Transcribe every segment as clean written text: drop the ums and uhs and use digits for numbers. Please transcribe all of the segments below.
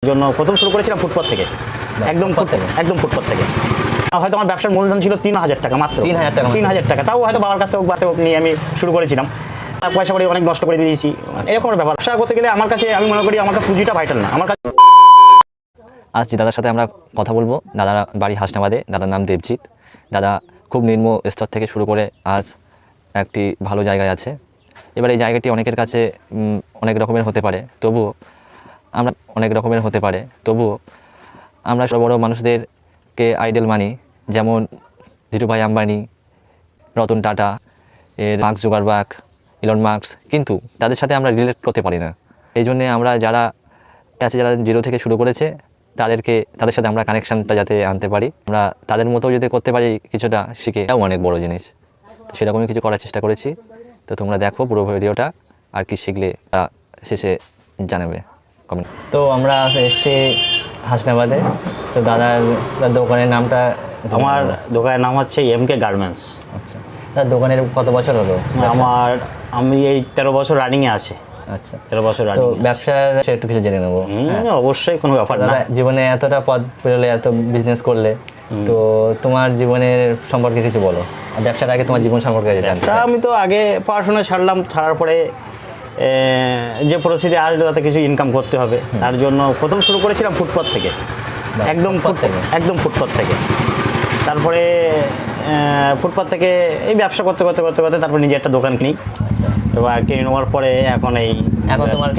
জন্য প্রথম শুরু করেছিলাম ফুটপাত থেকে, একদম ফুটপাত থেকে। হয়তো আমার ব্যবসার মূলধন ছিল 3,000 টাকা, মাত্র 3,000 টাকা। তাও হয়তো বাবার কাছ থেকে নিয়ে আমি শুরু করেছিলাম। পয়সা করে অনেক নষ্ট করে দিয়েছি, এরকম ব্যাপার। ব্যবসা করতে গেলে আমার কাছে, আমি মনে করি আমাকে পুঁজিটা ভাইটাল না আমার কাছে। আজ যে দাদার সাথে আমরা কথা বলবো, দাদার বাড়ি হাসনাবাদে, দাদার নাম দেবজিৎ। দাদা খুব নিম্ন স্তর থেকে শুরু করে আজ একটি ভালো জায়গায় আছে। এবার এই জায়গাটি অনেকের কাছে অনেক রকমের হতে পারে, তবুও আমরা বড় বড় মানুষদেরকে আইডল মানি, যেমন Dhirubhai Ambani, Ratan Tata, mark Zuckerberg, Elon Musk, কিন্তু তাদের সাথে আমরা রিলেট করতে পারি না। এই জন্যে আমরা যারা জিরো থেকে শুরু করেছে তাদের সাথে আমরা কানেকশানটা যাতে আনতে পারি, আমরা তাদের মতো যদি করতে পারি কিছুটা শিখে, এটাও অনেক বড় জিনিস। তো সেরকমই কিছু করার চেষ্টা করেছি। তো তোমরা দেখো পুরো ভিডিওটা, আর কি শিখলে তা শেষে জানাবে কমেন্ট। তো আমরা এসেছি হাসনাবাদে। তো দাদার দোকানের নামটা? আমার দোকানের নাম হচ্ছে MK গার্মেন্টস। আচ্ছা, তার দোকানের কত বছর হলো? আমি এই 13 বছর রানিংয়ে আছে। আচ্ছা, 13 বছর তো রানিং। ব্যবসার একটু কিছু জেনে নেবো। অবশ্যই, কোনো ব্যাপার না। জীবনে এতটা পথ পেরোলে, এত বিজনেস করলে, তো তোমার জীবনের সম্পর্কে কিছু বলো। ব্যবসার আগে তোমার জীবন সম্পর্কে জানতে চাই। আমি তো আগে পড়াশোনা ছাড়ার পরে যে পরিস্থিতি আসলো তাতে কিছু ইনকাম করতে হবে, তার জন্য প্রথম শুরু করেছিলাম ফুটপাত থেকে, একদম ফুটপাত থেকে। তারপরে ফুটপাত থেকে এই ব্যবসা করতে তারপরে নিজে একটা দোকান কিনি। এবার কিনে নেওয়ার পরে এখন তোমার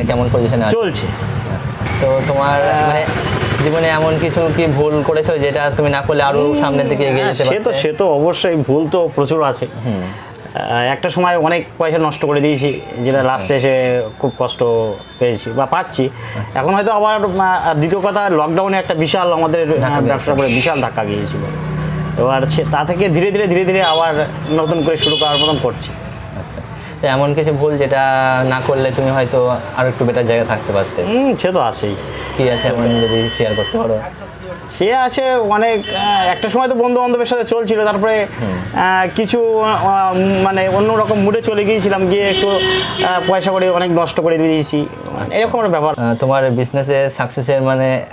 কেমন পজিশন চলছে। তো তোমার জীবনে এমন কিছু কি ভুল করেছো যেটা তুমি না করলে আরো সামনের দিকে এগিয়ে যেতে পারতে? সে তো অবশ্যই, ভুল তো প্রচুর আছে। একটা সময় অনেক পয়সা নষ্ট করে দিয়েছি, যেটা লাস্টে এসে খুব কষ্ট পেয়েছি বা পাচ্ছি। এখন হয়তো আবার দ্বিতীয় কথা, লকডাউনে একটা বিশাল আমাদের ব্যবসার উপরে বিশাল ধাক্কা গিয়েছিল। এবার তা থেকে ধীরে ধীরে আবার নতুন করে শুরু করার মতন করছি। আচ্ছা, এমন কিছু ভুল যেটা না করলে তুমি হয়তো আরো একটু বেটার জায়গায় থাকতে পারতে? সে তো আছেই। কি আছে এমন, যদি শেয়ার করতে পারো? সে আছে অনেক। একটা সময় তো বন্ধু বান্ধবের সাথে চলছিল, তারপরে কিছু অন্যরকম মুডে চলে গিয়েছিলাম, গিয়ে একটু পয়সা করে অনেক নষ্ট করে দিয়েছি, এরকম একটা ব্যাপার। তোমার বিজনেসে সাকসেসের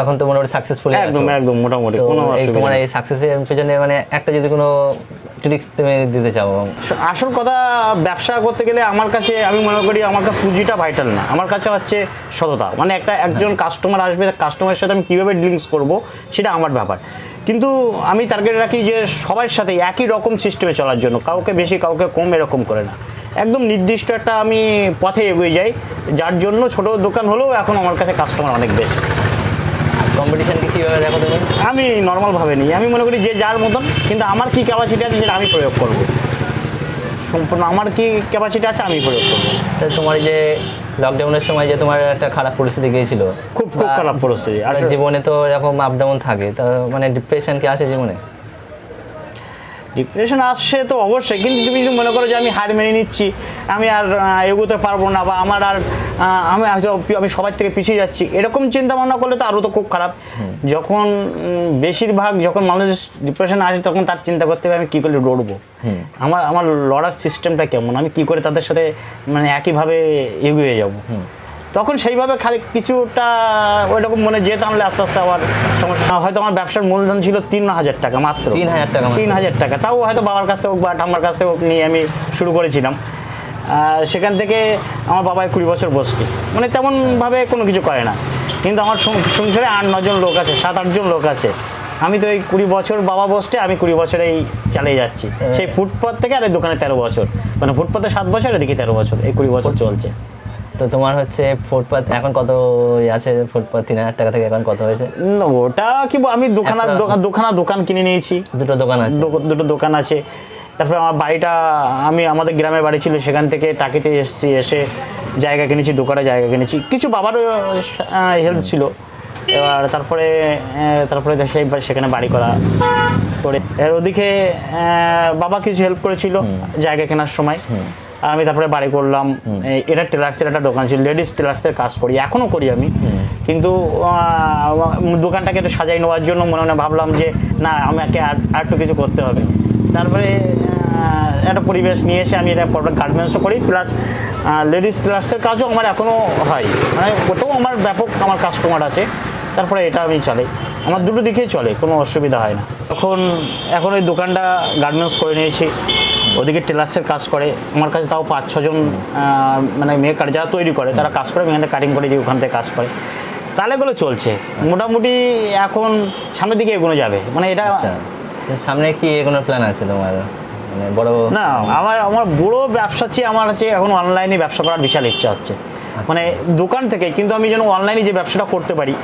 এখন তো মোটামুটি সাকসেসফুল, একদম মোটামুটি। তোমার এই সাকসেসের পেছনে একটা যদি কোনো ট্রিক্স তুমি দিতে চাও? আসল কথা, ব্যবসা করতে গেলে আমার কাছে, আমি মনে করি আমার কাছে পুঁজিটা ভাইটাল না, আমার কাছে হচ্ছে সততা। একজন কাস্টমার আসবে, কাস্টমারের সাথে আমি কীভাবে ডিলিংস করবো সেটা আমার ব্যাপার। কিন্তু আমি টার্গেট রাখি যে সবার সাথে একই রকম সিস্টেমে চলার জন্য, কাউকে বেশি কাউকে কম এরকম করে না। একদম নির্দিষ্ট একটা আমি পথে এগিয়ে যাই, যার জন্য ছোট দোকান হলেও এখন আমার কাছে কাস্টমার অনেক বেশি। কম্পিটিশনকে কীভাবে দেখো তুমি? আমি নর্মালভাবে নিই, আমি মনে করি যে যার মতন, কিন্তু আমার কী ক্যাপাসিটি আছে সেটা আমি প্রয়োগ করবো। সম্পূর্ণ আমার কী ক্যাপাসিটি আছে আমি প্রয়োগ করবো। তোমার যে লকডাউনের সময় যে তোমার একটা খারাপ পরিস্থিতি গিয়েছিল, খুব খারাপ পরিস্থিতি। আর জীবনে তো এরকম আপ ডাউন থাকে, তা ডিপ্রেশন কি আসে জীবনে? ডিপ্রেশন আসছে তো অবশ্যই, কিন্তু তুমি যদি মনে করো যে আমি হার মেনে নিচ্ছি, আমি আর এগোতে পারবো না, বা আমি সবার থেকে পিছিয়ে যাচ্ছি, এরকম চিন্তা ভাবনা করলে তো আরও তো খুব খারাপ। যখন যখন মানুষ ডিপ্রেশন আসে, তখন তার চিন্তা করতে হবে আমি কী করে লড়বো, আমার লড়ার সিস্টেমটা কেমন, আমি কী করে তাদের সাথে একইভাবে এগিয়ে যাবো। তখন সেইভাবে খালি কিছুটা ওইরকম মনে যেতে আনলে আস্তে আস্তে আবার সমস্যা। হয়তো আমার ব্যবসার মূলধন ছিল 3,000 টাকা, মাত্র 3,000 টাকা। তাও হয়তো বাবার কাছ থেকে হোক বা ঠাম্মার কাছ থেকে হোক নিয়ে আমি শুরু করেছিলাম। সেখান থেকে আমার বাবা 20 বছর বসতি, তেমনভাবে কোনো কিছু করে না, কিন্তু আমার সংসারে 8-9 জন লোক আছে, 7-8 জন লোক আছে। আমি তো এই 20 বছর বাবা বসতে, আমি 20 বছরেই চালিয়ে যাচ্ছি। সেই ফুটপাত থেকে আর এই দোকানে 13 বছর, ফুটপাতে 7 বছর, এদিকে 13 বছর, এই 20 বছর চলছে। তো তোমার হচ্ছে ফুটপাত এখন কত আছে? ফুটপাত 3,000 টাকা থেকে এখন কত হয়েছে? ওটা কি, আমি দোকান কিনে নিয়েছি। দুটো দোকান আছে। তারপরে আমার বাড়িটা, আমাদের গ্রামের বাড়ি ছিল, সেখান থেকে টাকিতে এসে জায়গা কিনেছি, দোকানে জায়গা কিনেছি। কিছু বাবারও হেল্প ছিল। এবার তারপরে সেখানে বাড়ি করা করে, এর ওদিকে বাবা কিছু হেল্প করেছিল জায়গা কেনার সময়। আর আমি তারপরে বাড়ি করলাম। এটা টেলার্সের একটা দোকান ছিল, লেডিস টেলার্সের কাজ করি, এখনও করি আমি। কিন্তু দোকানটাকে একটু সাজাই নেওয়ার জন্য মনে ভাবলাম যে না, আমাকে আর একটু কিছু করতে হবে। তারপরে একটা পরিবেশ নিয়ে এসে আমি এটা গার্মেন্টসও করি, প্লাস লেডিস প্লাসের কাজও আমার এখনও হয়, মানে ওটাও আমার ব্যাপক আমার কাস্টমার আছে। তারপরে এটা আমি চালাই, আমার দুটো দিকেই চলে, কোনো অসুবিধা হয় না। এখন ওই দোকানটা গার্মেন্টস করে নিয়েছি, ওদিকে টেলার্সের কাজ করে আমার কাছে, তাও 5-6 জন মানে মেয়ে কাট যারা তৈরি করে তারা কাজ করে, আমি এখানে কাটিং করে দিই, ওখান থেকে কাজ করে, তাহলে এগুলো চলছে মোটামুটি। এখন সামনের দিকে এগোনো যাবে, মানে এটা সামনে কি কোনো প্ল্যান আছে তোমার, মানে বড়? না, আমার বড় ব্যবসা চেয়ে আমার হচ্ছে এখন অনলাইনে ব্যবসা করার বিশাল ইচ্ছা হচ্ছে, মানে দোকান থেকে, কিন্তু আমি যেন অনলাইনে যে ব্যবসাটা করতে পারি,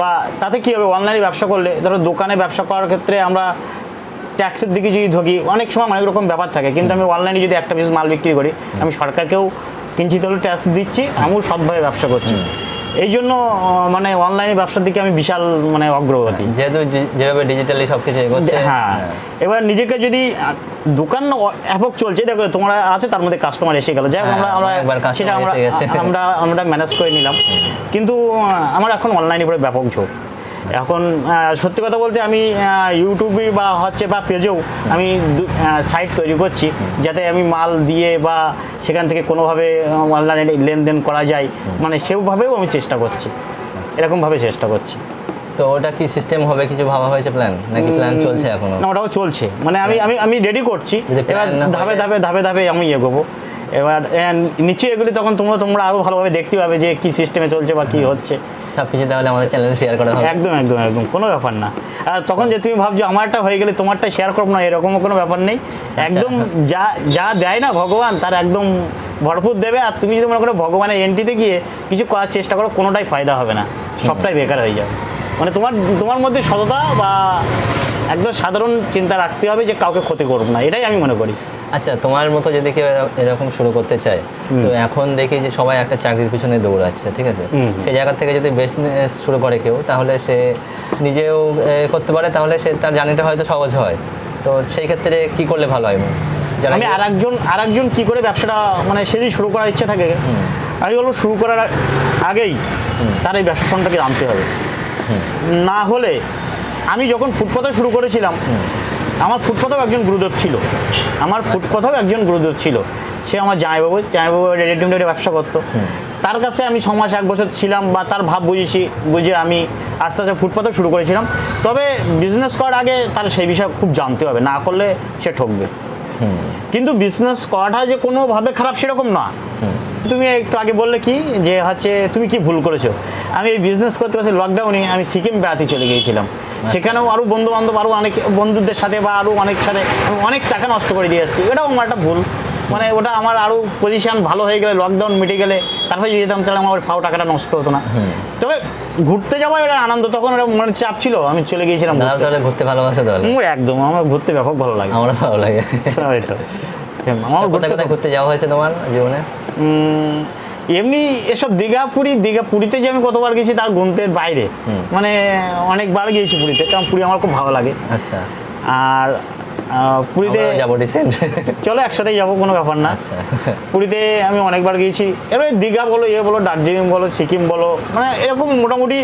বা তাতে কী হবে, অনলাইনে ব্যবসা করলে ধরো দোকানে ব্যবসা করার ক্ষেত্রে আমরা ট্যাক্সের দিকে যদি ঢুকি, অনেক সময় অনেক রকম ব্যাপার থাকে, কিন্তু আমি অনলাইনে যদি একটা পিস মাল বিক্রি করি, আমি সরকারকেও কিঞ্চিত হলেও ট্যাক্স দিচ্ছি, আমিও সৎভাবে ব্যবসা করছি। এই জন্য মানে অনলাইনে ব্যবসার দিকে আমি বিশাল মানে অগ্রগতি, যেহেতু যেভাবে ডিজিটালি সব কিছু এগোচ্ছে। হ্যাঁ, এবার নিজেকে যদি দোকান ব্যাপক চলছে, দেখো তোমরা আছে, তার মধ্যে কাস্টমার এসে গেল, যাই হোক সেটা আমরা ম্যানেজ করে নিলাম, কিন্তু আমার এখন অনলাইনে পরে ব্যাপক ঝোঁক। এখন সত্যি কথা বলতে আমি ইউটিউবে বা পেজেও আমি সাইট তৈরি করছি, যাতে আমি মাল দিয়ে বা সেখান থেকে কোনোভাবে অনলাইনে লেনদেন করা যায়, মানে সেভাবেও আমি চেষ্টা করছি, এরকমভাবে চেষ্টা করছি। তো ওটা কি সিস্টেম হবে, কিছু ভাবা হয়েছে প্ল্যান, নাকি প্ল্যান চলছে এখনো? না, ওটাও চলছে, মানে আমি রেডি করছি, এবার ধাপে ধাপে আমি এগোবো। এবার নিচে এগুলি তখন তোমরা আরও ভালোভাবে দেখতে পাবে যে কী সিস্টেমে চলছে বা কী হচ্ছে সব কিছু, তাহলে আমাদের চ্যানেলে শেয়ার করা হবে। একদম একদম একদম, কোনো ব্যাপার না। আর তখন যে তুমি ভাবছো আমারটা হয়ে গেলে তোমারটা শেয়ার করবো না, এরকমও কোনো ব্যাপার নেই। একদম যা দেয় না ভগবান, তার একদম ভরপুর দেবে। আর তুমি যদি মনে করো ভগবানের এন্ট্রিতে গিয়ে কিছু করার চেষ্টা করো, কোনোটাই ফায়দা হবে না, সবটাই বেকার হয়ে যাবে। মানে তোমার মধ্যে সততা বা একদম সাধারণ চিন্তা রাখতে হবে যে কাউকে ক্ষতি করব না, এটাই আমি মনে করি। আচ্ছা, তোমার মতো যদি কেউ এরকম শুরু করতে চায়, তো এখন দেখি যে সবাই একটা চাকরির পিছনে দৌড়াচ্ছে, ঠিক আছে, সেই জায়গা থেকে যদি বিজনেস শুরু করে কেউ, তাহলে সে নিজেও করতে পারে, তাহলে সে তার জার্নিটা হয়তো সহজ হয়। তো সেই ক্ষেত্রে কি করলে ভালো হয়? আমি আরেকজন কি করে ব্যবসাটা, মানে সে যদি শুরু করার ইচ্ছা থাকে, আমি বলবো শুরু করার আগেই তার এই ব্যবসা সম্পর্কে জানতে হবে। না হলে আমি যখন ফুটপাতে শুরু করেছিলাম, আমার ফুটপাতেও একজন গুরুদেব ছিল, সে আমার জামাইবাবু রেডিমেডের ব্যবসা করতো। তার কাছে আমি 6 মাস 1 বছর ছিলাম, বা তার ভাব বুঝে আমি আস্তে আস্তে ফুটপাতেও শুরু করেছিলাম। তবে বিজনেস করার আগে তার সেই বিষয়ে খুব জানতে হবে, না করলে সে ঠকবে। কিন্তু বিজনেস করাটা যে কোনোভাবে খারাপ সেরকম না। তুমি একটু আগে বললে কি যে হচ্ছে তুমি কি ভুল করেছো, আমি এই বিজনেস করতে লকডাউনে আমি সিকিম বেড়াতে চলে গিয়েছিলাম, সেখানেও আরও বন্ধু বান্ধব আরও অনেক বন্ধুদের সাথে বা আরও অনেক সাথে আমি অনেক টাকা নষ্ট করে দিয়ে এসেছি। এটাও আমার একটা ভুল, মানে ওটা আমার আরও পজিশন ভালো হয়ে গেলে, লকডাউন মিটে গেলে তারপরে যদি যেতাম, তাহলে আমার ফাও টাকাটা নষ্ট হতো না। তবে ঘুরতে যাওয়া এটা আনন্দ, তখন ওটা মনে চাপ ছিল, আমি চলে গিয়েছিলাম। তাহলে ঘুরতে ভালোবাসে? তাহলে একদম, আমার ঘুরতে ব্যাপক ভালো লাগে। আমারও ভালো লাগে। হয়তো আমার কোথায় ঘুরতে যাওয়া হয়েছে তোমার জীবনে? এমনি এসব দীঘা পুরীতে যে আমি কতবার গেছি তার গুনতের বাইরে, মানে অনেকবার গিয়েছি পুরীতে, কারণ পুরী আমার খুব ভালো লাগে। আচ্ছা। আর পুরীতে যাবো রিসেন্ট, চলো একসাথেই যাবো, কোনো ব্যাপার না। পুরীতে আমি অনেকবার গিয়েছি, এবার দীঘা বলো, বলো দার্জিলিং বলো, সিকিম বলো, মানে এরকম মোটামুটি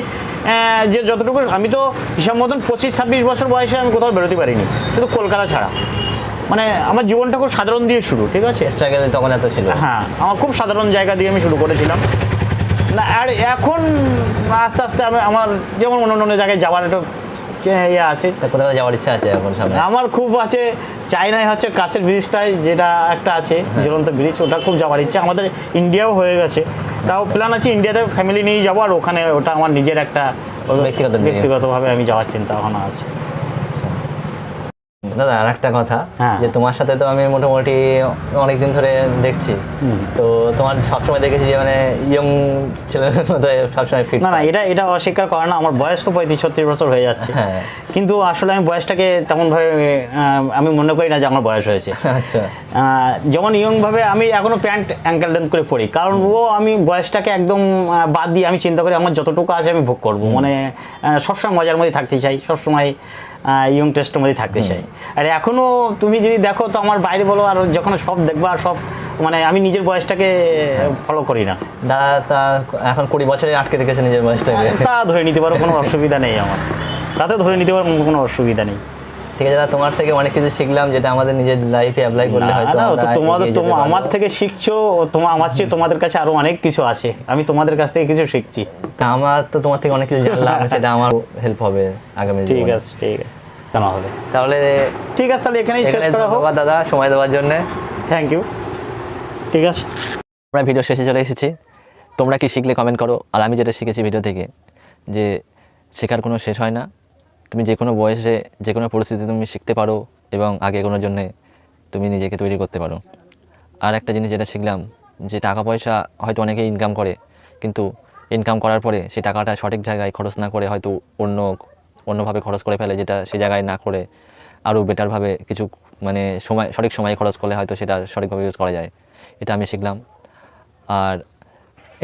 যে যতটুকু, আমি তো হিসাব মতন 25-26 বছর বয়সে আমি কোথাও বেরোতে পারিনি, শুধু কলকাতা ছাড়া। মানে আমার জীবনটা খুব সাধারণ দিয়ে শুরু, ঠিক আছে, স্ট্রাগল তখন এত ছিল। হ্যাঁ, আমার খুব সাধারণ জায়গা দিয়ে আমি শুরু করেছিলাম না। আর এখন আস্তে আস্তে আমার যেমন অন্য জায়গায় যাওয়ার একটা ইয়ে আছে, কোথাও যাওয়ার ইচ্ছা আছে এখন সামনে? আমার খুব আছে, চাইনায় হচ্ছে কাছের ব্রিজটায় যেটা একটা আছে, ঝুলন্ত ব্রিজ, ওটা খুব যাওয়ার ইচ্ছা। আমাদের ইন্ডিয়াও হয়ে গেছে, তাও প্ল্যান আছে ইন্ডিয়াতে ফ্যামিলি নিয়ে যাবো, আর ওখানে ওটা আমার নিজের একটা ব্যক্তিগতভাবে আমি যাওয়ার চিন্তা ভাবনা আছে। দাদা, আর একটা কথা, যে তোমার সাথে তো আমি মোটামুটি অনেকদিন ধরে দেখছি, তো তোমার সবসময় দেখেছি যে মানে ইয়ং ছেলের মতো সবসময় ফিট। না, এটা অস্বীকার করা না, আমার বয়স তো 35-36 বছর হয়ে যাচ্ছে, কিন্তু আসলে আমি বয়সটাকে তেমনভাবে আমি মনে করি না যে আমার বয়স হয়েছে। আচ্ছা। যেমন ইয়ংভাবে আমি এখনও প্যান্ট অ্যাঙ্কেল লেন্থ করে পরি, কারণ আমি বয়সটাকে একদম বাদ দিয়ে আমি চিন্তা করি আমার যতটুকু আছে আমি ভোগ করবো, মানে সবসময় মজার মধ্যে থাকতে চাই, সবসময় ইয়ং টেস্টের মধ্যে থাকতে চাই। আর এখনও তুমি যদি দেখো তো আমার বাইরে বলো, আর যখন সব দেখবা আর সব, মানে আমি নিজের বয়সটাকে ফলো করি না। দাদা তা এখন 20 বছরে আটকে রেখেছে নিজের বয়সটাকে। তা ধরে নিতে পারো, কোনো অসুবিধা নেই আমার, তাতে ধরে নিতে পারো, কোনো অসুবিধা নেই। ঠিক আছে দাদা, তোমার থেকে অনেক কিছু শিখলাম যেটা আমাদের নিজের লাইফে অ্যাপ্লাই করলে হয়তো না, আমরা তোমাদের এগিয়ে যেতে আমার পারবো। থেকে শিখছো, আমার চেয়ে তোমাদের কাছে আরো অনেক কিছু আছে, আমি তোমাদের কাছ থেকে কিছু শিখছি। তা আমার তো তোমার থেকে অনেক কিছু জানলাম, সেটা আমার হেল্প হবে আগামী ঠিক জীবনে। আছে, ঠিক আছে, কেন হবে। তাহলে ঠিক আছে, তাহলে এখানেই শেষ এখানে করা হোক। ধন্যবাদ দাদা সময় দেওয়ার জন্য। Thank you. ঠিক আছে। আমরা ভিডিও শেষে চলে এসেছি। তোমরা কি শিখলে কমেন্ট করো। আর আমি যেটা শিখেছি ভিডিও থেকে, যে শেখার কোনো শেষ হয় না, তুমি যে কোনো বয়সে যে কোনো পরিস্থিতিতে তুমি শিখতে পারো এবং আগে এগোনোর জন্যে তুমি নিজেকে তৈরি করতে পারো। আর একটা জিনিস যেটা শিখলাম, যে টাকা পয়সা হয়তো অনেকেই ইনকাম করে, কিন্তু ইনকাম করার পরে সেই টাকাটা সঠিক জায়গায় খরচ না করে হয়তো অন্যভাবে খরচ করে ফেলে, যেটা সেই জায়গায় না করে আরও বেটারভাবে কিছু মানে সঠিক সময়ে খরচ করলে হয়তো সেটা সঠিকভাবে ইউজ করা যায়। এটা আমি শিখলাম। আর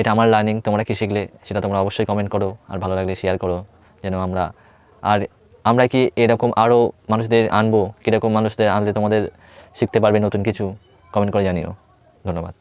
এটা আমার লার্নিং। তোমরা কি শিখলে সেটা তোমরা অবশ্যই কমেন্ট করো, আর ভালো লাগলে শেয়ার করো, যেন আমরা কি এরকম আরও মানুষদের আনবো, কীরকম মানুষদের আনলে তোমাদের শিখতে পারবে নতুন কিছু, কমেন্ট করে জানিও। ধন্যবাদ।